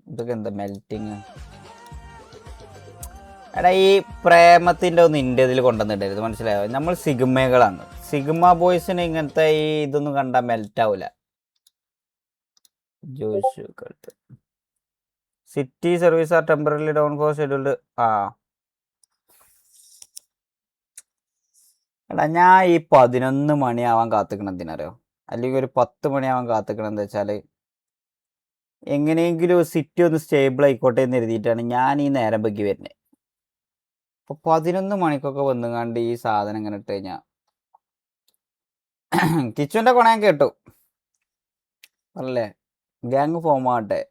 ഇതൊക്കെ എന്താ മെൽറ്റിങ്? എടാ ഈ പ്രേമത്തിൻ്റെ ഒന്ന് ഇന്ത്യയിൽ കൊണ്ടുവന്നിട്ടരുത്, മനസ്സിലായോ? നമ്മൾ സിഗ്മകളാണ്. സിഗ്മ ബോയ്സിന് ഇങ്ങനത്തെ ഈ ഇതൊന്നും കണ്ടാൽ മെൽറ്റ് ആവൂല. ജോഷു city service are temporary down for scheduled. എടാ ഞാൻ ഈ 11 മണിയാവാൻ കാത്തിക്കണം എന്തിനറിയോ? അല്ലെങ്കിൽ ഒരു 10 മണിയാവാൻ കാത്തിക്കണം എന്താ വെച്ചാൽ എങ്ങനെയെങ്കിലും സിറ്റി ഒന്ന് സ്റ്റേബിൾ ആയിക്കോട്ടെ എന്ന് എഴുതിയിട്ടാണ് ഞാൻ ഈ നേരം ബഗ്ഗി വരുന്നത്. അപ്പോൾ 11 മണിക്കൊക്കെ വന്നുകാണ്ട് ഈ സാധനം ഇങ്ങനെ ഇട്ട് കഴിഞ്ഞാൽ കിച്ചുവിൻ്റെ കൊണ ഞാൻ കേട്ടു അല്ലേ? ഗ്യാങ് ഫോം ആവട്ടെ.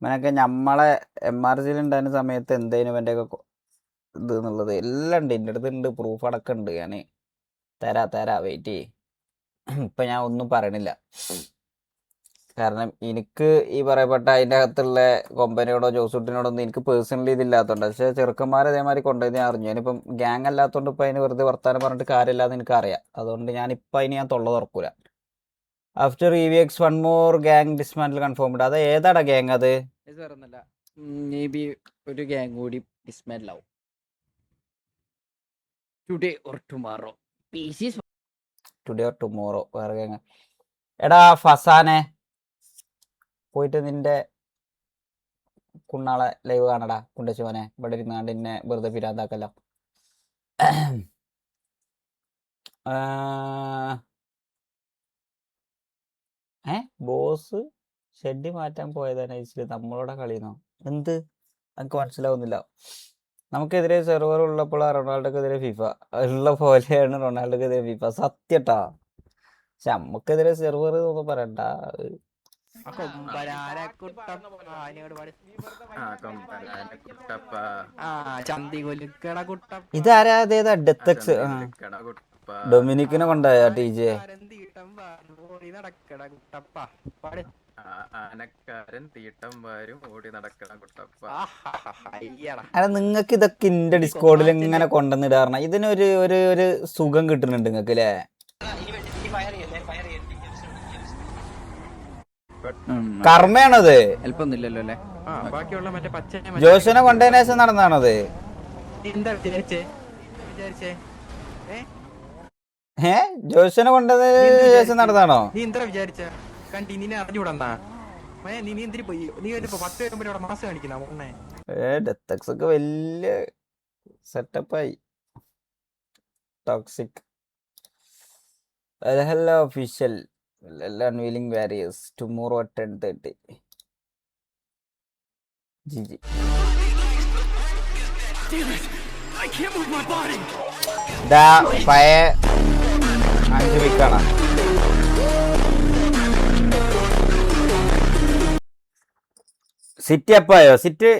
ഇവനൊക്കെ നമ്മളെ MRGയിൽ ഉണ്ടായിരുന്ന സമയത്ത് എന്തേനും ഇവൻ്റെയൊക്കെ ഇത് എന്നുള്ളത് എല്ലാം ഉണ്ട്. എൻ്റെ അടുത്ത് ഉണ്ട്, പ്രൂഫ് അടക്കം ഉണ്ട്. ഞാൻ തരാ വെയിറ്റ് ചെയ്യ്. ഇപ്പം ഞാൻ ഒന്നും പറയണില്ല, കാരണം എനിക്ക് ഈ പറയപ്പെട്ട അതിൻ്റെ അകത്തുള്ള കൊമ്പനിയോടോ ജോസൂട്ടിനോടൊന്നും എനിക്ക് പേഴ്സണലി ഇതില്ലാത്തതുകൊണ്ട്. പക്ഷേ ചെറുക്കന്മാർ അതേമാതിരി കൊണ്ടുപോയി ഞാൻ അറിഞ്ഞു. ഞാനിപ്പം ഗ്യാങ് അല്ലാത്തതുകൊണ്ട് ഇപ്പം അതിന് വെറുതെ വർത്താനം പറഞ്ഞിട്ട് കാര്യമില്ലാന്ന് എനിക്കറിയാം. അതുകൊണ്ട് ഞാനിപ്പോൾ അതിന് ഞാൻ തൊള്ള തുറക്കൂല. After EVX 1 more gang dismantle confirmed. അത് ഏതാടാ ഗ്യാങ്? അത് വേറൊന്നല്ല, മേ ബി ഒരു ഗ്യാങ് കൂടി ഡിസ്മാൻഡിൽ ആവും today or tomorrow. Today or tomorrow വേറെ ഗ്യാങ്. എടാ ഫസാനെ പോയിട്ട് നിന്റെ കുണ്ണാളെ ലൈവ് കാണടാ. കുണ്ടച്ചുവനെ ഇവിടെ ഇരുന്നാണ്ട് എന്നെ വെറുതെ പിരാന്താക്കല്ലോ. ബോസ് ഷെഡ് മാറ്റാൻ പോയതാണ് നമ്മളോടെ കളിയുന്നോ? എന്ത് എനിക്ക് മനസ്സിലാവുന്നില്ല. നമുക്കെതിരെ സെർവർ ഉള്ളപ്പോൾ റൊണാൾഡോക്കെതിരെ ഫിഫ ഉള്ള പോലെയാണ് റൊണാൾഡോക്കെതിരെ ഫിഫ. സത്യട്ടാ. പക്ഷെ നമുക്കെതിരെ സെർവർ ഒന്നും പറയണ്ട. ഇതാരാ? അതേതാ? ഡെത്തക്സ് ഡൊമിനിക്കിനെ കൊണ്ടായ TJ. അല്ല നിങ്ങൾക്ക് ഇതൊക്കെ ഇന്റെ ഡിസ്കോഡിൽ ഇങ്ങനെ കൊണ്ടുവന്നിടാറ. ഇതിനൊരു ഒരു ഒരു സുഖം കിട്ടുന്നുണ്ട് നിങ്ങൾക്ക് അല്ലേ? കർമ്മയാണത്. ജോഷനെ കൊണ്ടതിന് ശേഷം നടന്നാണത്. ജോഷനെ കൊണ്ടതിന് ശേഷം നടന്നാണോ? നീ എന്താ വിചാരിച്ച കണ്ടിനെ അറിഞ്ഞൂടാ? ഡെത്തക്സ് ഒക്കെ വലിയ സെറ്റപ്പായി. Toxic halo official unveiling warriors tomorrow at 10:30. GG. ഇതാ പഴയ 5 വിക്കാണ്. സിറ്റി അപ്പായോ? സിറ്റി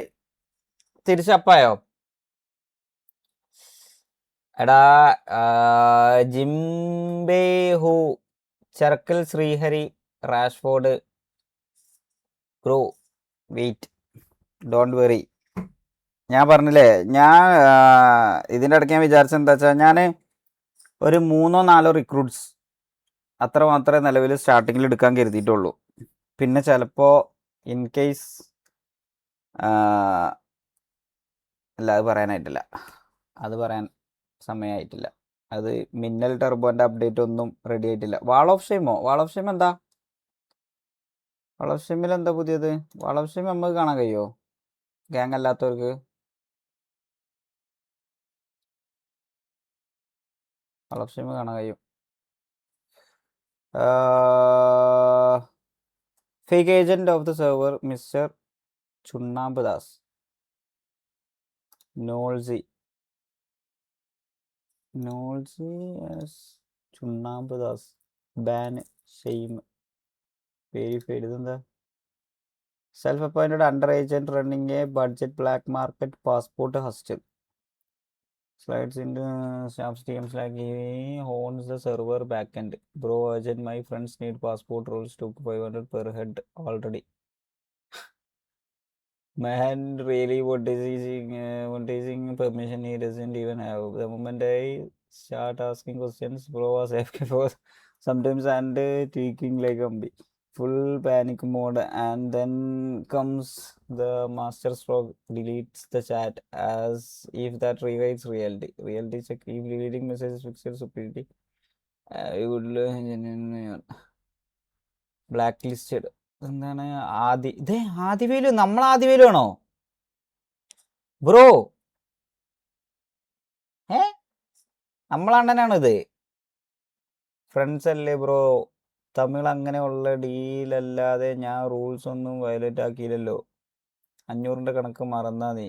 തിരിച്ചപ്പായോ? എടാ ജിംബേഹു, ചെർക്കൽ, Sreehari, Rashford, grow weight, don't worry. ഞാൻ പറഞ്ഞില്ലേ, ഞാൻ ഇതിൻ്റെ ഇടയ്ക്ക് ഞാൻ വിചാരിച്ചത് എന്താ വെച്ചാൽ ഞാൻ ഒരു 3-4 റിക്രൂട്ട്സ് അത്ര മാത്രമേ നിലവിൽ സ്റ്റാർട്ടിങ്ങിൽ എടുക്കാൻ കരുതിയിട്ടുള്ളൂ. പിന്നെ ചിലപ്പോൾ ഇൻ കേസ് അല്ല, അത് പറയാൻ സമയമായിട്ടില്ല. അത് മിന്നൽ ടെർബോൻ്റെ അപ്ഡേറ്റ് ഒന്നും റെഡി ആയിട്ടില്ല. വാൾ ഓഫ് ഷെയിം എന്താ? വാൾ ഓഫ് ഷെയിമിൽ എന്താ പുതിയത്? വാൾ ഓഫ് ഷെയിം നമുക്ക് കാണാൻ കഴിയുമോ ഗ്യാങ് അല്ലാത്തവർക്ക്? വാൾ ഓഫ് ഷെയിം കാണാൻ കഴിയും. Fake agent of the server mister ചുണ്ണാമ്പ് ദാസ്. നോൾസി ചുണ്ണാമ്പ് ദാസ് ബാൻ ഷെയിം വെരിഫൈഡ്. ഇതെന്താ? Self appointed under agent running a budget black market passport hustle. Slides into staff TMs like he owns the server backend. Bro urgent, my friends need passport rules took 500 per head already. Man, really, what is permission he doesn't even have. The moment I start asking questions, bro was AFK for sometimes and tweaking like Ambi. Full panic mode, and then comes the master stroke, deletes the chat as if that rewrites reality. Reality check, keep deleting messages, fix your stupidity. I would black listed. എന്താണ് ഇതേ ആദിവേലു? നമ്മൾ ആദിവേലു ആണോ bro? നമ്മളണ്ണനാണോ ഇത്? Friends അല്ലേ bro? Tamil അങ്ങനെയുള്ള ഡീലല്ലാതെ ഞാൻ rules ഒന്നും violate ആക്കിയില്ലല്ലോ. 500 കണക്ക് മറന്നാ നീ.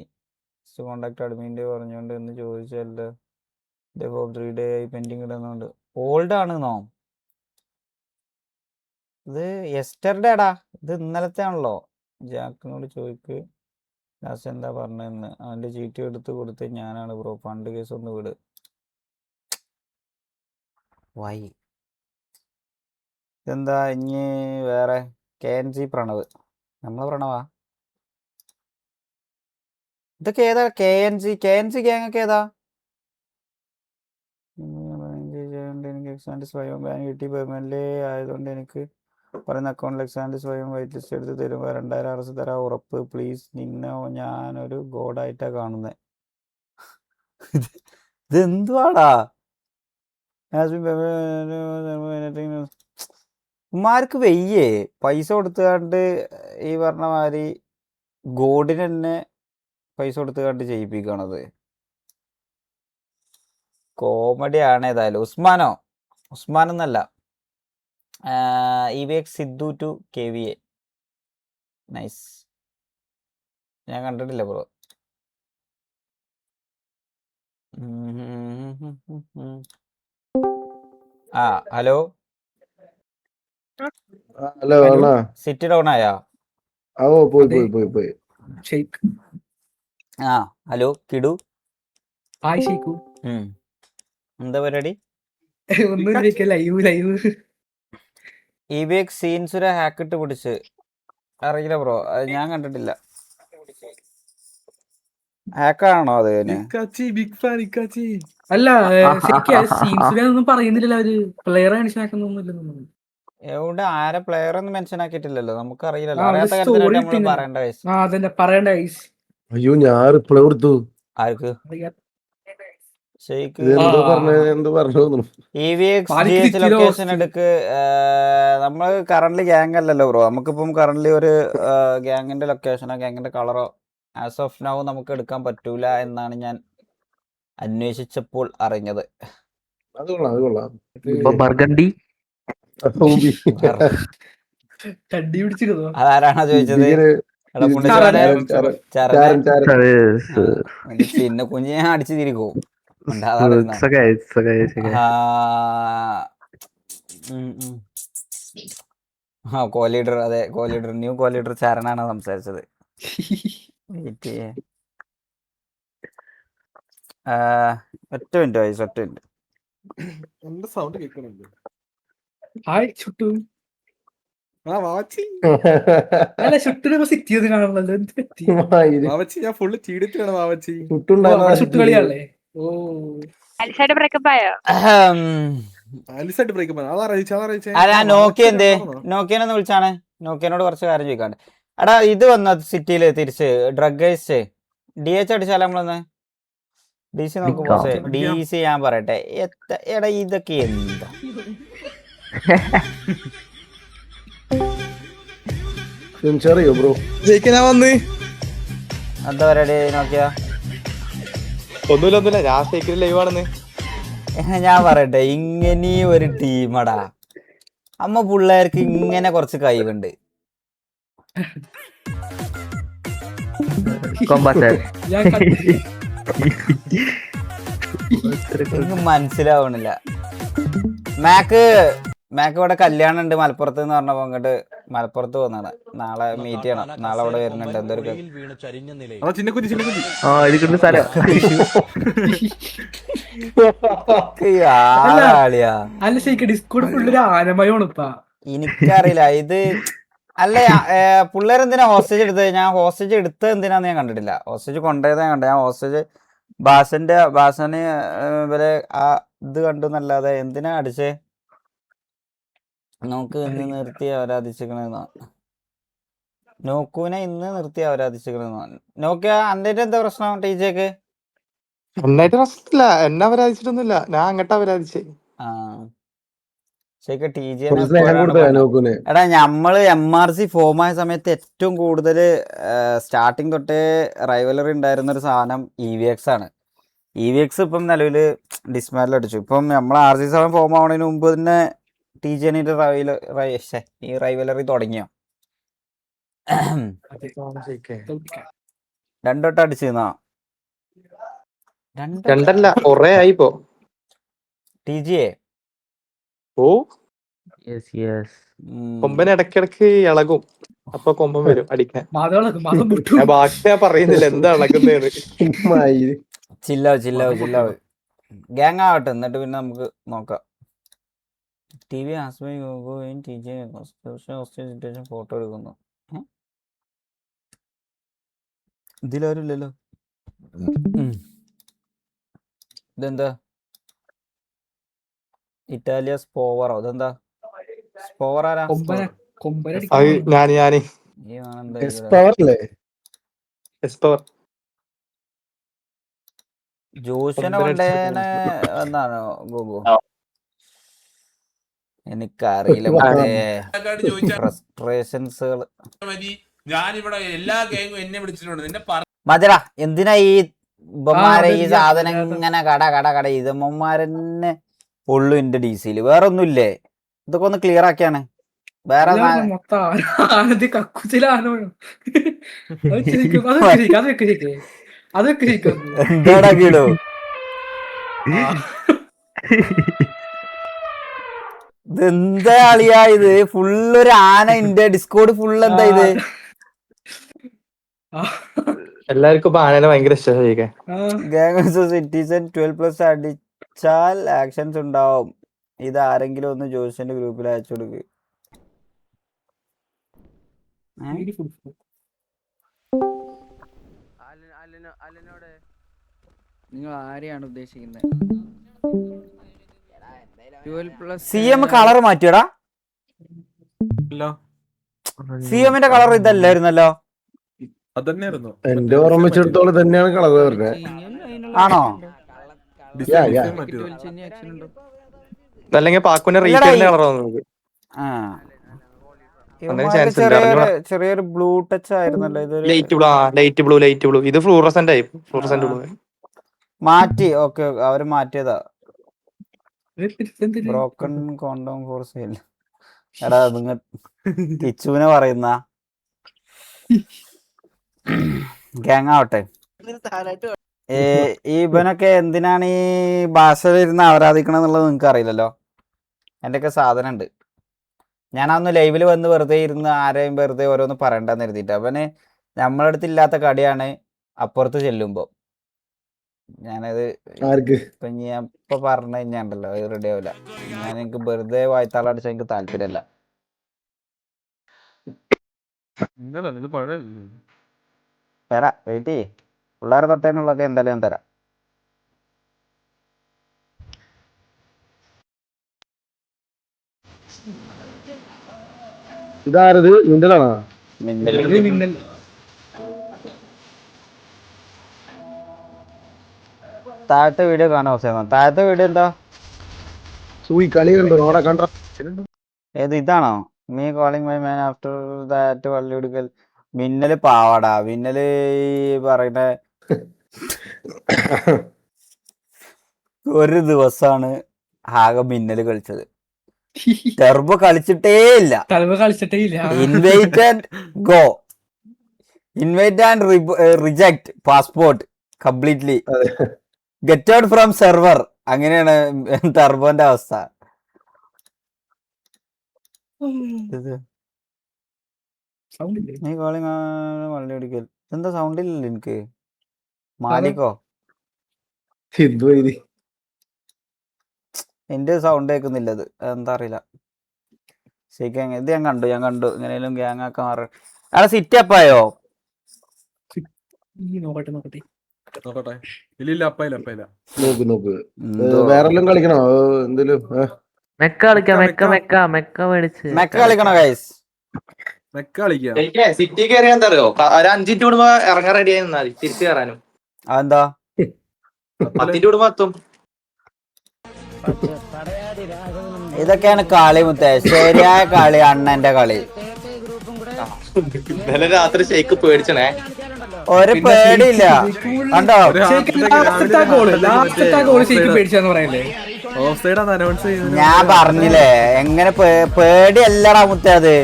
കോണ്ടാക്ട് അഡ്മിൻ്റെ പറഞ്ഞുകൊണ്ട് എന്ന് ചോദിച്ചല്ലോ. ഇതേ 3 ഡേ ആയി പെൻഡിങ് ഇടുന്നുണ്ട്. ഓൾഡ് ആണെന്നോ ഇത്? യെസ്റ്റർഡേടാ, ഇത് ഇന്നലത്തെ ആണല്ലോ. ജാക്കിനോട് ചോദിക്ക് ലാസ്റ്റ് എന്താ പറഞ്ഞതെന്ന്. അവൻ്റെ ചീറ്റ് എടുത്ത് കൊടുത്ത് ഞാനാണ് ബ്രോ. ഫണ്ട് കേസ് ഒന്ന് വിട്. വൈ ഇതെന്താ ഇനി വേറെ? KNG പ്രണവ്, നമ്മളെ പ്രണവാ? ഇതൊക്കെ ഏതാ? KNG ഗ്യാങ് ഒക്കെ ഏതാ? എനിക്ക് എക്സാൻഡ് സ്വയം ബാൻ കിട്ടി. പെർമനൻ്റ് ആയതുകൊണ്ട് എനിക്ക് പറയുന്ന അക്കൗണ്ടിൽ എക്സാൻഡ് സ്വയം വൈറ്റ് ലിസ്റ്റ് എടുത്ത് തരുമ്പോൾ 2000 അറസ് തരാൻ ഉറപ്പ് പ്ലീസ്. നിന്നെ ഞാനൊരു ഗോഡായിട്ടാ കാണുന്നത്. ഇതെന്തുവാടാ? ഉമ്മാർക്ക് വെയ്യേ പൈസ കൊടുത്തുകൊണ്ട് ഈ പറഞ്ഞ മാതിരി ഗോഡിന് തന്നെ പൈസ കൊടുത്തുകൊണ്ട് ചെയ്യിപ്പിക്കണത്. കോമഡി ആണ് ഏതായാലും. ഉസ്മാൻ എന്നല്ല, EVX Sidhu to KVA. Nice. ഞാൻ കണ്ടിട്ടില്ല ബ്രോ. ഹലോ ഹലോ അണ്ണാ. സിറ്റി ഡൗൺ ആയാ? പോയി. ഹലോ കിടു. ഹായ് ഷീക്കു. എന്താ പരിപാടി? ഒന്നും ലൈവ് EVX സീൻസുര ഹാക്കിട്ട് പിടിച്ച്. അറിയില്ല ബ്രോ, അത് ഞാൻ കണ്ടിട്ടില്ല. ഹാക്കാണോ അത്? ബിഗ് ഫാൻ ഇക്കാച്ചി. അല്ല സീൻസിലൊന്നും പറയുന്നില്ല അവര്. പ്ലെയർ മനസ്സിലാക്കുന്നൊന്നുമില്ല. എവിടെ ആരെ പ്ലെയർ ഒന്നും മെൻഷൻ ആക്കിയിട്ടില്ലല്ലോ. നമുക്ക് അറിയില്ലല്ലോ. അറിയാത്ത കാര്യത്തിനായിട്ട് നമ്മൾ പറയേണ്ട വയസ്സ്. അതന്നെ പറയണ്ട വയസ്സ്. അയ്യോ ഞാൻ റിപ്ലൈ കൊടുത്തു. ആർക്ക്? EVX ലൊക്കേഷൻ എടുക്ക്. നമ്മൾ കറന്റ് ഗ്യാങ് അല്ലല്ലോ ബ്രോ. നമുക്കിപ്പം കറന്റ് ഒരു ഗ്യാങ്ങിന്റെ ലൊക്കേഷനോ ഗ്യാങ്ങിന്റെ കളറോ ആസ് ഓഫ് നൗ നമുക്ക് എടുക്കാൻ പറ്റൂല എന്നാണ് ഞാൻ അന്വേഷിച്ചപ്പോൾ അറിഞ്ഞത്. അതാരാണോ ചോദിച്ചത്? ചിന്ന കുഞ്ഞ് ഞാൻ അടിച്ചു തിരിക്കും. കോ-ലീഡർ, അതെ കോ-ലീഡർ, ന്യൂ കോ-ലീഡർ ചരണാണ് സംസാരിച്ചത്. ഒറ്റ മിനിറ്റ് വയസ്സ്, ഒറ്റ മിനിറ്റ്. സൗണ്ട് കേൾക്കുന്നുണ്ട്. ഹായ് ചുട്ടു. അല്ല ചുട്ടിന് സിറ്റി കാണുന്നല്ലോ. എന്ത് പറ്റി മാവച്ചി? ഞാൻ ഫുള്ള് ചീടിട്ടാണ് മാവച്ചി. ചുട്ടുകളിയാണല്ലേ? ഓ നോക്കിയെന്ന് വിളിച്ചാണ്. നോക്കിയനോട് കുറച്ച് കാര്യം ചോദിക്കാണ്ട്. എടാ ഇത് വന്ന സിറ്റിയില് തിരിച്ച് ഡ്രഗ് അടിച്ച് DH അടിച്ചാലോ നമ്മളൊന്ന്? DC നോക്കുമ്പോ DC ഞാൻ പറയട്ടെ. എടാ ഇതൊക്കെ എന്താ? എന്താ പരിപാടി നോക്കിയ? ഒന്നുമില്ല, ഞാൻ സൈക്കിൾ ലൈവ് ആണെന്ന്. ഞാൻ പറയട്ടെ, ഇങ്ങനെ ഒരു ടീമടാ. അമ്മ പിള്ളേർക്ക് ഇങ്ങനെ കുറച്ച് കഴിവുണ്ട്. എനിക്ക് മനസ്സിലാവണില്ല. മാക്ക് ഇവിടെ കല്യാണം ഉണ്ട് മലപ്പുറത്ത് എന്ന് പറഞ്ഞപ്പോ അങ്ങോട്ട് മലപ്പുറത്ത് വന്നാണ്. നാളെ മീറ്റ് ചെയ്യണം. നാളെ അവിടെ വരുന്നുണ്ട്. എന്തൊരു എനിക്കറിയില്ല ഇത്. അല്ല പിള്ളേരെന്തിനാ ഹോസ്റ്റേജ് എടുത്തത്? ഞാൻ ഹോസ്റ്റേജ് എടുത്തത് എന്തിനാന്ന് ഞാൻ കണ്ടിട്ടില്ല. ഹോസ്റ്റേജ് കൊണ്ടുപോയത് ഞാൻ കണ്ടു. ഞാൻ ഹോസ്റ്റേജ് ബാസന് ഇവരെ ആ ഇത് കണ്ടു എന്നല്ലാതെ എന്തിനാ അടിച്ചേ? നോക്ക് ഇന്ന് നിർത്തി ആരാധിച്ചിക്കണെന്നാ. നോക്കുവിനെ ഇന്ന് നിർത്തി ആരാധിച്ചിക്കണെന്നാ. നോക്കിയ അന്റെ എന്താ പ്രശ്നം ടീച്ചർക്ക്? എന്നായിട്ട് പ്രശ്നമില്ല, എന്നെ അവരാധിച്ചിട്ടൊന്നുമില്ല, ഞാൻ അങ്ങോട്ട് അവരാധിച്ചേ. ആ ശരിക്കും ടി ജിനെ കുറച്ച് സ്നേഹം എപ്പോഴാണ് കൊടുത്ത പറഞ്ഞത്? നോക്കൂനെ. എടാ നമ്മള് MRC ഫോം ആയ സമയത്ത് ഏറ്റവും കൂടുതൽ സ്റ്റാർട്ടിങ് തൊട്ടേ റൈവലറി ഉണ്ടായിരുന്ന ഒരു സാധനം EVX ആണ്. EVX ഇപ്പം നിലവിൽ ഡിസ്മാറ്റിൽ അടിച്ചു. ഇപ്പം നമ്മൾ RC7 ഫോം ആവുന്നതിന് മുമ്പ് തന്നെ ടി ജിന്റെ ഈ റൈവലറി തുടങ്ങിയോ? രണ്ടോട്ടം അടിച്ചിരുന്നാ? രണ്ടല്ല, കൊറേ ആയിപ്പോ. ടി ജിയെ ഓ, കൊമ്പൻ ഇടക്കിടക്ക് ഇളകും, അപ്പൊ കൊമ്പൻ വരും അടിക്കാൻ. മതം വിട്ടു. ഞാൻ ബാക്കി ഞാൻ പറയുന്നില്ല എന്താ ഇളകുന്നേന്ന്. ചില്ലാവ് ഗ്യാങ് ആവട്ടെ, എന്നിട്ട് പിന്നെ നമുക്ക് നോക്കാം. ടി വി സിറ്റുവേഷൻ ഫോട്ടോ എടുക്കുന്നു. ഇതിലാരും ഇല്ലല്ലോ. ഇതെന്താ ഇറ്റാലിയ സ്പോവറോ? ഇതെന്താ സ്പോവർ ആരാ? അത് ഞാന് ഈ ആണെന്താ പവറല്ലേ? ജോഷനെ കൊണ്ടേനെ എന്നാണോ ഗോഗോ? എനിക്കറിയില്ല മറ്റേ ഫ്രസ്ട്രേഷൻസുകൾ. ഞാനിവിടെ എല്ലാ ഗാങ്ങും എന്നെ വിളിച്ചിട്ടുണ്ട്. നിന്നെ മജടാ എന്തിനാ ഈ ഇവന്മാരെ ഈ സാധനം ഇങ്ങനെ കട ഇതമ്മമാരെന്നെ ഉള്ളു എന്റെ DC-യില്, വേറെ ഒന്നുമില്ലേ? ഇതൊക്കെ ഒന്ന് ക്ലിയർ ആക്കിയാണ്. വേറെ എന്താടാ കിടോ? ഇതെന്താ അളിയാ ഇത്? ഫുള്ളൊരു ആന ഇന്റെ ഡിസ്കോഡ് ഫുള്ള് എന്താ ഇത്? എല്ലാവർക്കും ഇപ്പൊ ആനനെ ഭയങ്കര ഇഷ്ടമായി. സിറ്റിസൺ 12+ അടിച്ചാൽ ആക്ഷൻസ് ഉണ്ടാവും. ഇത് ആരെങ്കിലും ഒന്ന് ജോസിന്റെ ഗ്രൂപ്പിൽ അയച്ചു കൊടുക്ക്. നിങ്ങൾ ആരെയാണ് ഉദ്ദേശിക്കുന്നത്? 12+ CM കളർ മാറ്റിയടാ. CM-ന്റെ കളർ ഇതല്ലായിരുന്നല്ലോ. അതന്നെയായിരുന്നു. എന്റെ ഓർമ്മ വെച്ചിടത്തോളം തന്നെയാണ് കളർ പറഞ്ഞത്. ആണോ? അല്ലെങ്കിൽ പാക്കുവിന്റെ റീറ്റെയിലിന്റെ കളർ വന്നത്. ചെറിയൊരു ബ്ലൂ ടച്ച് ആയിരുന്നല്ലോ ഇത്. Light blue. ഇത് ഫ്ലൂറസെന്റ് ആയി. ഫ്ലൂറസെന്റ് ബ്ലൂ മാറ്റി. ഓക്കെ അവര് മാറ്റിയതാ. Broken condom for sale. എടാ നിങ്ങൾ കിച്ചുവിനെ പറയുന്ന ഗ്യാങ് ആവട്ടെ. ഇവനൊക്കെ എന്തിനാണ് ഈ ഭാഷയിലിരുന്ന് ആരാധിക്കണം എന്നുള്ളത് നിങ്ങൾക്ക് അറിയില്ലല്ലോ. എന്റെയൊക്കെ സാധനം ഉണ്ട്. ഞാനന്ന് ലൈവിൽ വന്ന് വെറുതെ ഇരുന്ന് ആരെയും വെറുതെ ഓരോന്ന് പറയണ്ടെന്ന് കരുതിയിട്ട്. അവന് നമ്മളെ അടുത്ത് ഇല്ലാത്ത കടിയാണ് അപ്പുറത്ത് ചെല്ലുമ്പോ. ഞാനത് ഇപ്പൊ ഞാൻ ഇപ്പൊ പറഞ്ഞു കഴിഞ്ഞാണ്ടല്ലോ അത് റെഡി ആവില്ല. ഞാൻ എനിക്ക് വെറുതെ വായ്ത്താളടിച്ചാൽ എനിക്ക് താല്പര്യമല്ല. തരാ വെയിറ്റ് ചെയ്യ്. പിള്ളേരെ തൊട്ടേനുള്ളതൊക്കെ എന്തായാലും ഞാൻ തരാം. ഇതാരത്? മിന്നലാണോ? മിന്നൽ. താഴത്തെ വീഡിയോ കാണാൻ അവസരം. താഴത്തെ വീഡിയോ എന്താ? സൂയി കളി കണ്ടോ? അവിടെ കണ്ടോ? ഏത് ഇതാണോ? Me calling my man after that വള്ളി എടുക്കൽ. മിന്നല് പാവാടാ. മിന്നല് പറയുന്ന ഒരു ദിവസമാണ് ആകെ മിന്നല് കളിച്ചത്. ടെർബോ കളിച്ചിട്ടേ ഇല്ല. Invite and go, invite and reject passport completely, get out from server. അങ്ങനെയാണ് ടെർബോന്റെ അവസ്ഥ. നീ കോളിംഗ് വള്ളി എടുക്കൽ. എന്താ സൗണ്ട് ഇല്ലല്ലോ എനിക്ക്. മാലിക്കോ? എന്റെ സൗണ്ട് കേൾക്കുന്നില്ല. ഇത് എന്താ അറിയില്ല. ശരിക്കും ഇത് ഞാൻ കണ്ടു എങ്ങനെയും ഗ്യാങ് ആക്കാൻ മാറി. അവിടെ സിറ്റി അപ്പായോ? നോക്കട്ടെ. ഇല്ല അപ്പായില്ല. നോക്ക് വേറെല്ലാം കളിക്കണോ എന്തേലും? മെക്ക കളിക്കാം, മെക്ക, മെക്ക മേടിച്ച് മെക്ക കളിക്കണോ ഗൈസ്? മെക്ക കളിക്കാം. സിറ്റി കയറിയാ എന്താ അറിയോ, ഒരു 5 മിനിറ്റ് കൂടുമ്പോ ഇറങ്ങാൻ റെഡി ആയി നിന്നാ മതി, തിരിച്ചു കയറാനും. അതെന്താ? 10 മിനിറ്റ് കൂടുമ്പോ എത്തും. ഇതൊക്കെയാണ് കളി മുത്തേ, ശരിയായ കളി, അണ്ണന്റെ കളി. ഇന്നലെ രാത്രി ഷെയ്ക്ക് പേടിച്ചണേ. ഒരു പേടിയില്ല കണ്ടോ? ലാസ്റ്റ് ഗോൾ ശരിക്കും പേടിച്ചാന്ന് പറയല്ലേ. ഓഫ് സൈഡ് ആണ് അനൗൺസ് ചെയ്തത്. ഞാൻ പറഞ്ഞില്ലേ എങ്ങനെ പേടിയല്ലടാ മുത്തേ അത്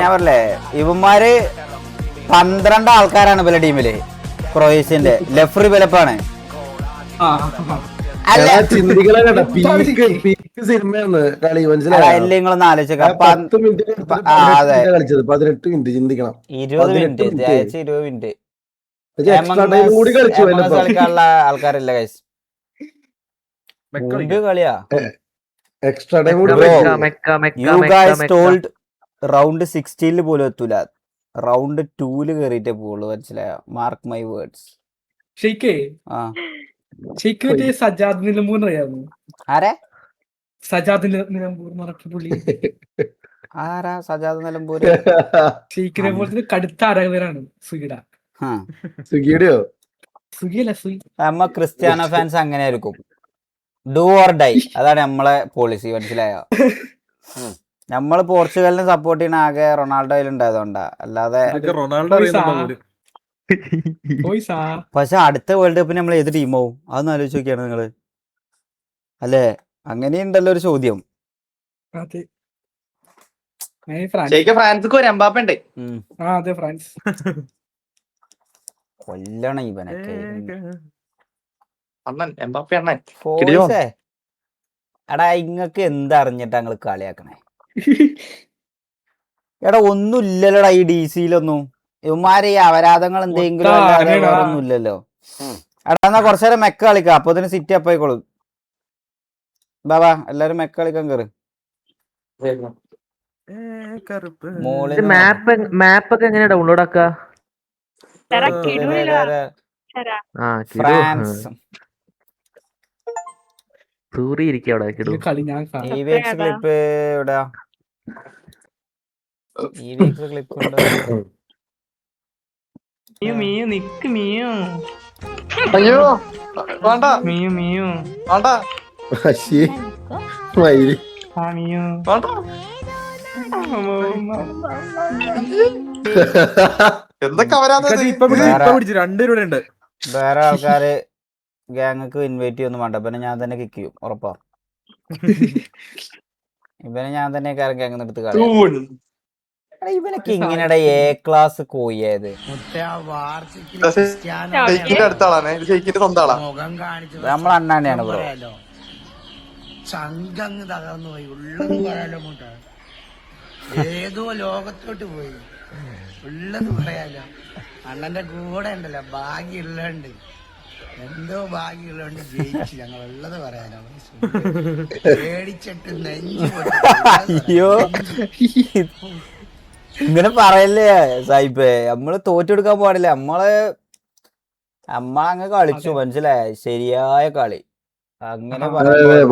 ഞാൻ പറഞ്ഞില്ലേ, ഇവന്മാര് 12 ആൾക്കാരാണ് ഇവരുടെ ടീമില്. ക്രൊയേഷ്യന്റെ ലെഫ്രി ബെലപ്പാണ്. ചിന്തിക്കണം കേട്ടോ, പീക്ക് സിനിമയാണ് കളി, മനസ്സിലായോ? നിങ്ങളൊന്ന് ആലോചിക്കാം. 10 മിനിറ്റ് കളിച്ചത്, 18 മിനിറ്റ് ചിന്തിക്കണം. 20 മിനിറ്റ് 20 മിനിറ്റ് എക്സ്ട്രാ ടൈം കൂടി കളിച്ചു. കളിക്കാനുള്ള ആൾക്കാരില്ല ഗൈസ്. മെക്ക കളിക്കാം. കളിയാ. എക്സ്ട്രാ ടൈം കൂടി യു ഗൈസ് ടോൾഡ് റൗണ്ട് 16 പോലും എത്തൂല, റൗണ്ട് 2 കേറിയിട്ടേ പോവുള്ളൂ, മനസ്സിലായോ? Mark my words. ഷെയ്ക്കേ ആ ഷെയ്ക്ക് മറ്റേ സജാദ് നിലമ്പൂർ അറിയാമോ? ആരെ? സജാദ് നിലമ്പൂർ നടക്കിയ പുള്ളി. ആരാ സജാദ് നിലമ്പൂര്? ഷെയ്ക്കിനെ പോലത്തെ കടുത്ത ആരാധകരാണ് സുഗിയുടെ. സ്വിഗ്ഗിയുടെയോ? സുഗിയല്ല സുയി. നമ്മ ക്രിസ്ത്യാനോ ഫാൻസ് അങ്ങനെ ആയിരിക്കും, ഡു ഓർ ഡൈ, അതാണ് നമ്മളെ പോളിസി, മനസ്സിലായോ? നമ്മള് പോർച്ചുഗലിനെ സപ്പോർട്ട് ചെയ്യണ ആകെ റൊണാൾഡോയിൽ ഉണ്ടായതുകൊണ്ടാ, അല്ലാതെ. റൊണാൾഡോ അറിയുന്നുണ്ടോ പോലും. പക്ഷെ അടുത്ത വേൾഡ് കപ്പിന് നമ്മൾ ഏത് ടീമാവും അതൊന്നും ആലോചിച്ച് നോക്കിയാണ് നിങ്ങള്, അല്ലേ? അങ്ങനെയുണ്ടല്ലോ ഒരു ചോദ്യം. ഫ്രാൻസ് ഒരു എംബാപ്പ ഉണ്ട്. അതെ ഫ്രാൻസ്. കൊല്ലണം ഇവനൊക്കെ. അണ്ണൻ എംബാപ്പ അണ്ണൻ. ഫോഴ്സേ എടാ, ഇങ്ങക്ക് എന്തറിഞ്ഞിട്ടാ ഞങ്ങള് കളിയാക്കണേ? എടാ ഒന്നും ഇല്ലല്ലോടാ ഈ DC-ലൊന്നും. ഇവന്മാര് ഈ അപരാധങ്ങൾ എന്തെങ്കിലും ഒന്നും ഇല്ലല്ലോ. എടാ എന്നാ കുറച്ചു നേരം മെക്ക കളിക്കാം, അപ്പൊ ഇതിന് സിറ്റി അപ്പായിക്കോളും. ബാബാ എല്ലാരും മെക്ക കളിക്കാൻ കേറ്. മാപ്പ് ഒക്കെ എങ്ങനെയാ ഡൗൺലോഡ് ആക്കാ? ഫ്രാൻസ് കളി ഞാൻ ക്ലിപ്പ് എവിടെയാ? ക്ലിപ്പ് ഉണ്ട്. അയ്യോ വേണ്ട വേണ്ട വേണ്ട. എന്തൊക്കെ അവരാന്ന് ഇപ്പൊ പിടിച്ചു 2 രൂപ ഉണ്ട്. വേറെ ആൾക്കാര് ഗ്യാങ്ങക്ക് ഇൻവൈറ്റ് ചെയ്യൊന്നും വേണ്ട, പിന്നെ ഞാൻ തന്നെ കിക്ക് ചെയ്യും, ഉറപ്പാ. ഇവനെ ഞാൻ തന്നെ ഗ്യാങ് എടുത്ത് കളയും. ഇവനൊക്കെ ഇങ്ങനെയുടെ A ക്ലാസ് കോയത്. അടുത്താളാണ്, സ്വന്തം ആളാ. നമ്മൾ അണ്ണാനെയാണ് ബ്രോ. ചങ്കങ്ങ് തകർന്നു പോയി, ഉള്ളത് പറയാലോ. ഏതോ ലോകത്തോട്ട് പോയി, ഉള്ളത് പറയാലോ. അണ്ണന്റെ കൂടെ ഉണ്ടല്ലോ, ഭാഗ്യമുള്ളതുണ്ട്, എന്തോ ഭാഗ്യമുള്ളതുകൊണ്ട് ജയിച്ചു. ഞങ്ങൾ ഉള്ളത് പറയാലോ. പേടിച്ചിട്ട് നെഞ്ചു. അയ്യോ ഇങ്ങനെ പറയല്ലേ സായിപ്പേ, നമ്മള് തോറ്റെടുക്കാൻ പാടില്ല. നമ്മളങ്ങ് കളിച്ചു, മനസ്സിലായ? ശരിയായ കളി അങ്ങനെ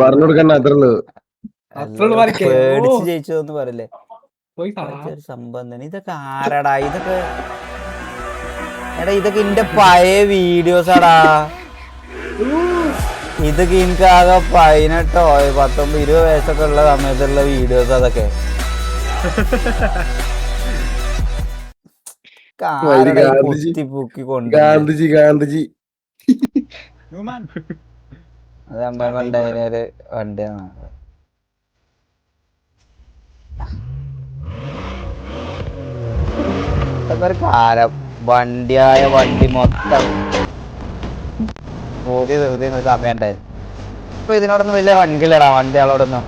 പറഞ്ഞു കൊടുക്കണ്ട, അത്രയുള്ളൂ. പേടിച്ച് ജയിച്ചതെന്ന് പറയല്ലേ. ഒരു സംഭവം തന്നെ. ഇതൊക്കെ ആരാടാ ഇതൊക്കെ? എടാ ഇതൊക്കെ എന്റെ പഴയ വീഡിയോസ് ആടാ. ഇതൊക്കെ എനിക്ക് ആകെ 18, 19, 20 വയസ്സൊക്കെ ഉള്ള സമയത്തുള്ള വീഡിയോസ് അതൊക്കെ. ഗാന്ധിജി അത് നമ്മൾ കൊണ്ടൊരു വണ്ടിയാണ്. ഇതൊക്കെ ഒരു കാലം. വണ്ടി മൊത്തം സമയം ഉണ്ടായിരുന്നു. ഇപ്പൊ ഇതിനോടൊന്നും വലിയ വണ്ടിയില്ലടാ, വണ്ടികളോടൊന്നും.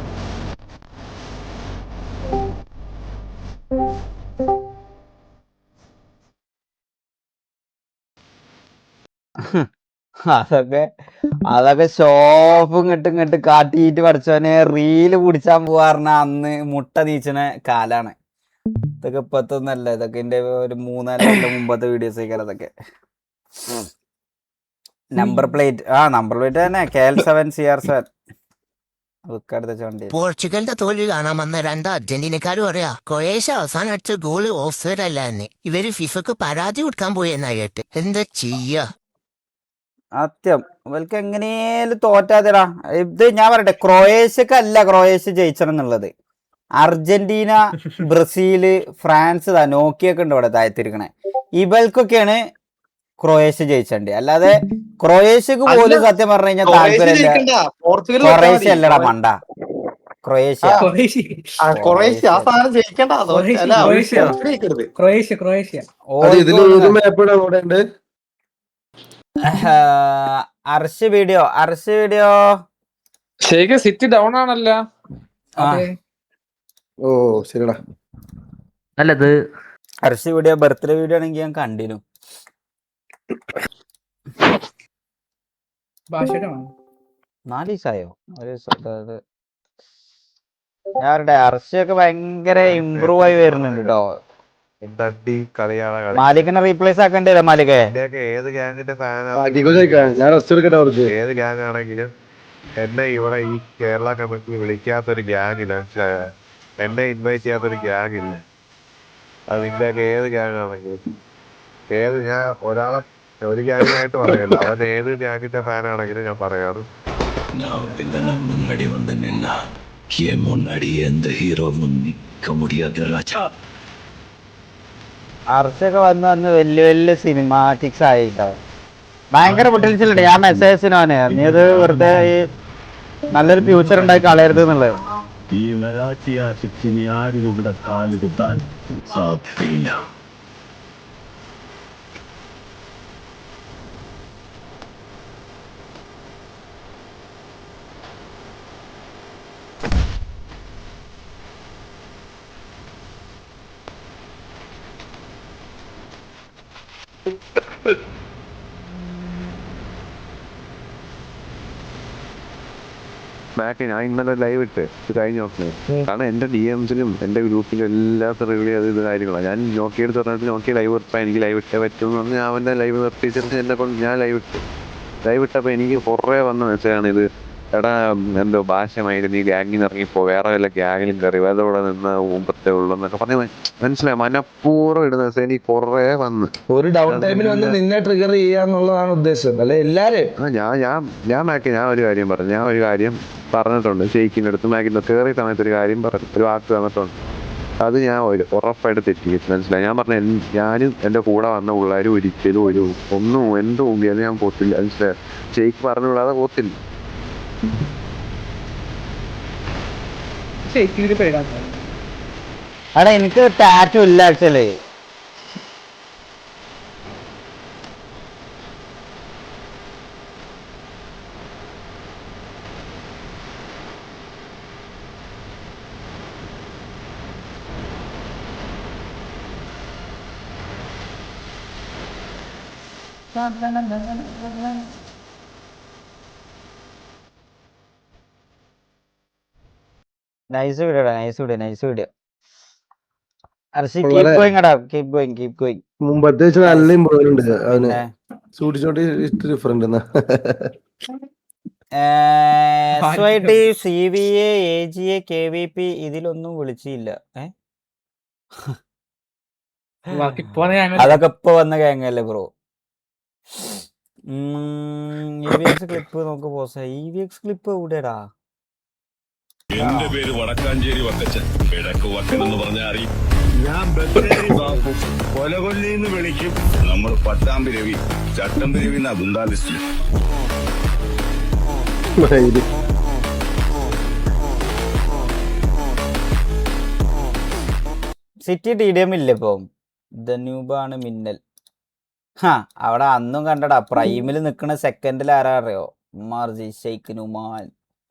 അതൊക്കെ ഷോപ്പും ഇങ്ങോട്ട് കാട്ടിയിട്ട് പഠിച്ചവനെ റീല് പിടിച്ചാൻ പോവാറിന അന്ന് മുട്ട നീച്ചണ കാലാണ്. ഇതൊക്കെ ഇപ്പത്തൊന്നല്ല, ഇതൊക്കെ എന്റെ ഒരു 3-4 കൊല്ലം മുമ്പത്തെ വീഡിയോസ് ആയിക്കാരം അതൊക്കെ. നമ്പർ പ്ലേറ്റ് തന്നെ KL7CR7. ബുക്കടുത്ത വണ്ടി. പോർച്ചുഗലിന്റെ തോൽവി കാണാൻ വന്ന 2 അർജന്റീനക്കാരും പറയാ ക്രൊയേഷ്യ അവസാനം അടിച്ച ഗോള് ഓഫ് സൈഡ് അല്ലാന്ന്. ഇവര് ഫിഫക്ക് പരാതി കൊടുക്കാൻ പോയി എന്നാ കേട്ട്. എന്താ ചെയ്യാ? സത്യം ഇവർക്ക് എങ്ങനെയാലും തോറ്റാതെടാ. ഇത് ഞാൻ പറയട്ടെ, ക്രൊയേഷ്യക്കല്ല ക്രൊയേഷ്യ ജയിച്ചണം എന്നുള്ളത്. അർജന്റീന, ബ്രസീല്, ഫ്രാൻസ് നോക്കിയൊക്കെ ഉണ്ട് ഇവിടെ താഴ്ത്തിരിക്കണേ. ഇവൽക്കൊക്കെയാണ് ക്രൊയേഷ്യ ജയിച്ചണ്ടേ. അല്ലാതെ ക്രൊയേഷ്യക്ക് പോലും സത്യം പറഞ്ഞു കഴിഞ്ഞാൽ താല്പര്യമില്ല. ക്രൊയേഷ്യ അല്ലടാ മണ്ട, ക്രൊയേഷ്യ. ക്രൊയേഷ്യ ആ സാധനം ജയിക്കണ്ട. ക്രൊയേഷ്യ അത് ഇതിലൊരു മാപ്പ് അവിടെ ഉണ്ട്. അർഷ് വീഡിയോ ശരിക്കും സിറ്റി ഡൗൺ ആണല്ലോ. ഓ ശരിടാ. നല്ലത്. അർഷ് വീഡിയോ ബർത്ത്ഡേ വീഡിയോ ആണെങ്കിൽ ഞാൻ കണ്ടിരുന്നു. ഭാഷയുടെ 4 ദിവസമായോ? ഞാറുടെ അർഷയൊക്കെ ഭയങ്കര ഇമ്പ്രൂവ് ആയി വരുന്നുണ്ട് കേട്ടോ. മാലിക്കിനെ റീപ്ലേസ് ആക്കേണ്ടി വരാം. മാലികെ ഏത് ഗ്യാങ്ങിന്റെ ഞാൻ റെസ്റ്റ് എടുക്കട്ടെ അവർക്ക്. ഏത് ഗ്യാങ് ആണെങ്കിലും എന്നെ ഇവിടെ ഈ കേരള കമ്മിറ്റി വിളിക്കാത്തൊരു ഗ്യാങ് ഇല്ല. എന്നെ ഇൻവൈറ്റ് ചെയ്യാത്തൊരു ഗ്യാങ് ഇല്ല. അത് നിന്റെയൊക്കെ ഏത് ഗ്യാങ് ആണെങ്കിലും ഞാൻ ഒരാളെ ഒരു ഗ്യാങ്ങിനായിട്ട് പറയല്ല. അവൻ ഏത് ഗ്യാങ്ങിന്റെ ഫാൻ ആണെങ്കിലും ഞാൻ പറയാറ്. അർഷൊക്കെ വന്ന് വലിയ സിനിമാറ്റിക്സ് ആയിട്ടോ. ഭയങ്കര പൊട്ടൻഷ്യൽ ഉണ്ട്. ഞാൻ മെസ്സേജിനാണ് നീ അത് വെറുതെ ഈ നല്ലൊരു ഫ്യൂച്ചർ ഉണ്ടായി കളയരുത് എന്നുള്ളത്. ഈ മെലാറ്റിയാസിന് ആരും ഇവിടെ കാലുകുത്താൻ സാധ്യതയില്ല. ഞാൻ ഇന്നലെ ലൈവ് ഇട്ട് കഴിഞ്ഞ് നോക്കണേ. കാരണം എന്റെ DMസിലും എന്റെ ഗ്രൂപ്പിലും എല്ലാത്തും റിവ്യൂ ഇത് കാര്യങ്ങളാണ്. ഞാൻ നോക്കിയെടുത്ത് പറഞ്ഞിട്ട് നോക്കി ലൈവ് ഇട്ടാൽ എനിക്ക് ലൈവ് ഇട്ടേ പറ്റുമെന്ന് പറഞ്ഞ് ഞാൻ അവൻ്റെ ലൈവ് നിർത്തിച്ചിട്ട് എന്നെ കൊണ്ട് ഞാൻ ലൈവ് ഇട്ടപ്പോൾ എനിക്ക് കുറേ വന്ന മെസ്സേജാണ് ഇത്. എടാ എന്തോ ഭാഷമായിട്ട് നീ ഗ്യാങ്ങിൽ നിന്ന് ഇറങ്ങിപ്പോ, വേറെ വല്ല ഗ്യാങ്ങിലും കയറി അതോടെ നിന്ന് മുമ്പത്തേ ഉള്ളൂ എന്നൊക്കെ പറഞ്ഞ് മനസ്സിലായി. മനഃപൂർവ്വം ഇടുന്ന മെസ്സേജ് എനിക്ക് കുറേ വന്ന്. ഒരു ഡൗൺ ടൈമിൽ വന്ന് നിന്നെ ട്രിഗർ ചെയ്യാന്നുള്ളതാണ് ഉദ്ദേശം. അല്ലെ എല്ലാരും ഞാൻ ഒരു കാര്യം പറഞ്ഞു. ഞാൻ ഒരു കാര്യം പറഞ്ഞിട്ടുണ്ട്. ഷെയ്ക്കിൻ്റെ അടുത്ത് മാക്കിൻ്റെ കയറിയ സമയത്ത് ഒരു കാര്യം പറഞ്ഞു, ഒരു വാക്ക് തന്നിട്ടുണ്ട്. അത് ഞാൻ ഉറപ്പായിട്ട് തെറ്റിക്കും. മനസ്സിലായി. ഞാൻ പറഞ്ഞ ഞാനും എൻ്റെ കൂടെ വന്ന പിള്ളേരും ഒരിക്കലും എന്ത് മുമ്പിയാലും ഞാൻ പോത്തില്ല. മനസ്സിലായി. ഷെയ്ക്ക് പറഞ്ഞു വിടാതെ പോത്തില്ല. എടാ എനിക്ക് ടാറ്റു ഇല്ല actually. Nice video. Arshi keep going എടാ, കീപ് ഗോയിങ്. മുമ്പത്തെ വെച്ച് നല്ല ഇമ്പ്രൂവ്മെന്റ് ഉണ്ട് അവന്. സൂക്ഷിച്ചോണ്ട് ഡിഫറെന്റ്. CVA, AGA, KVP ഇതിലൊന്നും വിളിച്ചില്ല. അതൊക്കെ ഇപ്പൊ വന്ന ഗാങ്ങല്ലേ ബ്രോ. EVX ക്ലിപ്പ് നമുക്ക് പോസ്. EVX ക്ലിപ്പ് എവിടെടാ? എന്റെ പേര് വടക്കാഞ്ചേരി വക്കച്ചൻ. കിഴക്ക് വക്കൻ എന്ന് പറഞ്ഞാൽ അറിയും. ഞാൻ ബത്തേരി ബാപ്പു, കൊലകൊല്ലിന്ന് വിളിക്കും. നമ്മൾ പട്ടാമ്പി രവി, ചട്ടമ്പി രവി എന്നാ ഗുണ്ടാ ലിസ്റ്റ്. സിറ്റി TDM ഇല്ല ഇപ്പൊ. ധനൂപാണ് മിന്നൽ. അവിടെ അന്നും കണ്ടടാ പ്രൈമിൽ നിക്കണ സെക്കൻഡിൽ ആരാ അറിയോ? മാർജി ഷെയ്ഖ് നുമാൻ.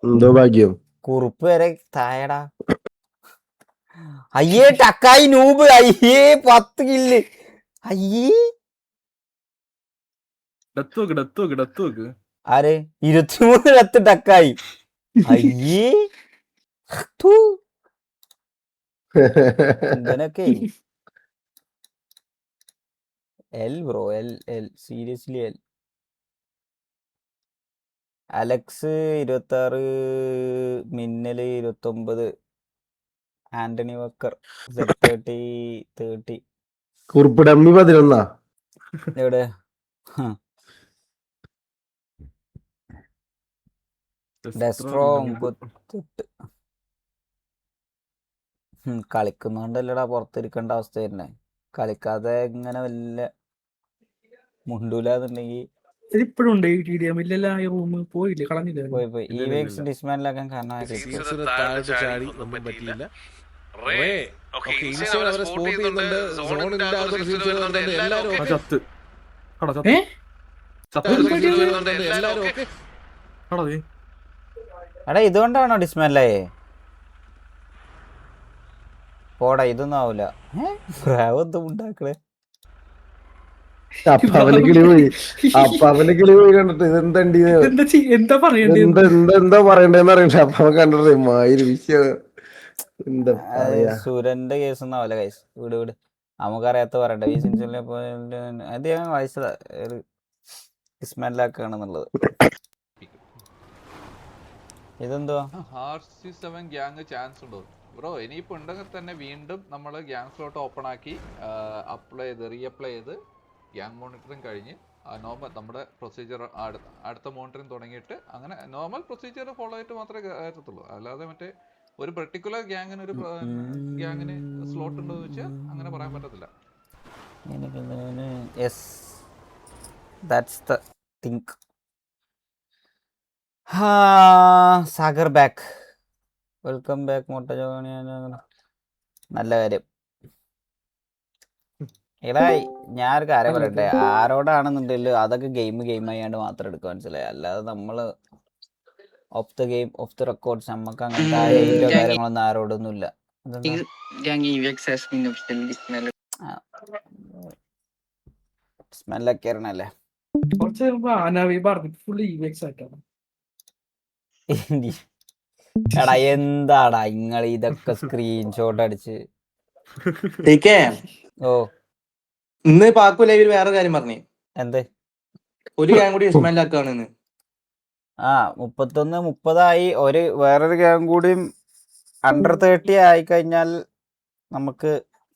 എന്തോ ഭാഗ്യം. കുറുപ്പ് വരെ തായടാ. അയ്യേ ടക്കായി നൂബ്. അയ്യേ 10 കില്ല്. അയ്യേ ആര് 23 ഡെത്ത് ടക്കായി. അയ്യേ ഇങ്ങനൊക്കെ L bro, L seriously L. Alex 26, മിന്നല് 29, ആന്റണി വക്കർ Z30. കുറിപ്പ് ഡമ്മി 11. എവിടെ ഡെസ്ട്രോങ് 38. കളിക്കുന്നോണ്ടല്ലടാ പുറത്തിരിക്കേണ്ട അവസ്ഥ തന്നെ. കളിക്കാതെ ഇങ്ങനെ വല്ല മുണ്ടൂലെന്നുണ്ടെങ്കിൽ ഇതിപ്പോഴും ഉണ്ട് ഈ TDM ഇല്ലല്ല ഈ റൂം പോയില്ലേ കളഞ്ഞില്ല പോയി ഇവേക്സ് ഡിസ്മാൻഡിലാക്കാൻ കാരണമാക്കി എടാ ഇതുകൊണ്ടാണോ ഡിസ്മാൻഡിലായേ? പോടാ ഇതൊന്നും ആവൂല. പ്രാവൊന്നും ഉണ്ടാക്കണേ. അവന്റെ കിളി പോയി കണ്ടിട്ട് ഇതെന്തണ്ടി എന്താ പറയണ്ടേ എന്താ പറയണ്ടെന്ന് അറിയണ്ട. അപ്പൊ അവൻ കണ്ടിട്ട് മായൊരു വിഷയം എന്താ പറയാ. സുരന്റെ കേസ് ഒന്നും ആവില്ല കൈസ്. വീട് നമുക്കറിയാത്ത പറയണ്ട. ഈ സിൻസിലെ അത് ഞാൻ വായിച്ചതാ ഡിസ്മാൻഡിലാക്കുകയാണെന്നുള്ളത്. ഇതെന്തുവാ RC7 ഗ്യാങ് ചാൻസ് ഉണ്ടോ ബ്രോ? ഇനിയിപ്പോൾ ഉണ്ടെങ്കിൽ തന്നെ വീണ്ടും നമ്മൾ ഗ്യാങ് സ്ലോട്ട് ഓപ്പൺ ആക്കി റീഅപ്ലൈ ചെയ്ത് ഗ്യാങ് മോണിറ്ററിങ് കഴിഞ്ഞ് നോർമൽ നമ്മുടെ പ്രൊസീജിയർ അടുത്ത മോണിറ്ററിങ് തുടങ്ങിയിട്ട് അങ്ങനെ നോർമൽ പ്രൊസീജിയർ ഫോളോ ചെയ്തിട്ട് മാത്രമേ കയറ്റത്തുള്ളൂ. അല്ലാതെ മറ്റേ ഒരു പെർട്ടിക്കുലർ ഗ്യാങ്ങിന് സ്ലോട്ട് ഉണ്ടോ എന്ന് വെച്ചാൽ അങ്ങനെ പറയാൻ പറ്റത്തില്ല. Yes that's the thing. Sagar back, welcome back മോട്ട ജോണി. നല്ല കാര്യം. എടാ ഞാനൊരു കാര്യം പറയട്ടെ, ആരോടാണെന്നുണ്ടെങ്കിലും അതൊക്കെ ഗെയിം ആയാണ്ട് മാത്രം എടുക്കുക, മനസ്സിലായി? അല്ലാതെ നമ്മള് of the game of the records നമുക്ക് അങ്ങനത്തെ കാര്യങ്ങളൊന്നും ആരോടൊന്നും ഇല്ല. സ്മെല്ലൊക്കെ ആയിരുന്നല്ലേ. കുറച്ച് അനാവി പറഞ്ഞു ഫുൾ ഇവേക്സ് ആയിട്ടാണ്. എടാ എന്താടാ നിങ്ങൾ ഇതൊക്കെ സ്ക്രീൻഷോട്ട് അടിച്ച്. ഓ ഇന്ന് പാക്കു ലൈവിൽ വേറെ കാര്യം പറഞ്ഞേ, എന്ത് ഒരു ഗ്യാങ് കൂടി ഡിസ്മാൻഡിലാക്കാണ്. 31-30 വേറൊരു ഗ്യാങ് കൂടിയും അണ്ടർ 30 ആയിക്കഴിഞ്ഞാൽ നമുക്ക്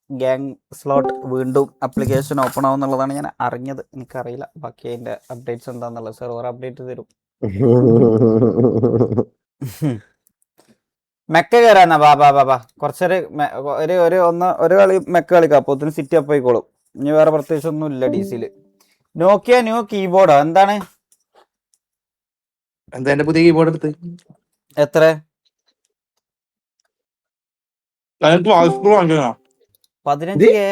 ഗ്യാങ് സ്ലോട്ട് വീണ്ടും ആപ്ലിക്കേഷൻ ഓപ്പൺ ആവും എന്നുള്ളതാണ് ഞാൻ അറിഞ്ഞത്. എനിക്കറിയില്ല ബാക്കി അതിന്റെ അപ്ഡേറ്റ്സ് എന്താന്നുള്ളത്. സെർവർ അപ്ഡേറ്റ് തരും. മെക്ക കയറാന്നാ ബാബാ കുറച്ചൊരു ഒരു കളി മെക്ക കളിക്കാം. അപ്പോത്തിന് സിറ്റി അപ്പ് ആയിക്കോളും. ഇനി വേറെ പ്രത്യേകിച്ച് ഒന്നും ഇല്ല. DC നോക്കിയ ന്യൂ കീബോർഡോ എന്താണ്? എന്താ എന്റെ പുതിയ കീബോർഡ് എടുത്ത് എത്ര? 15K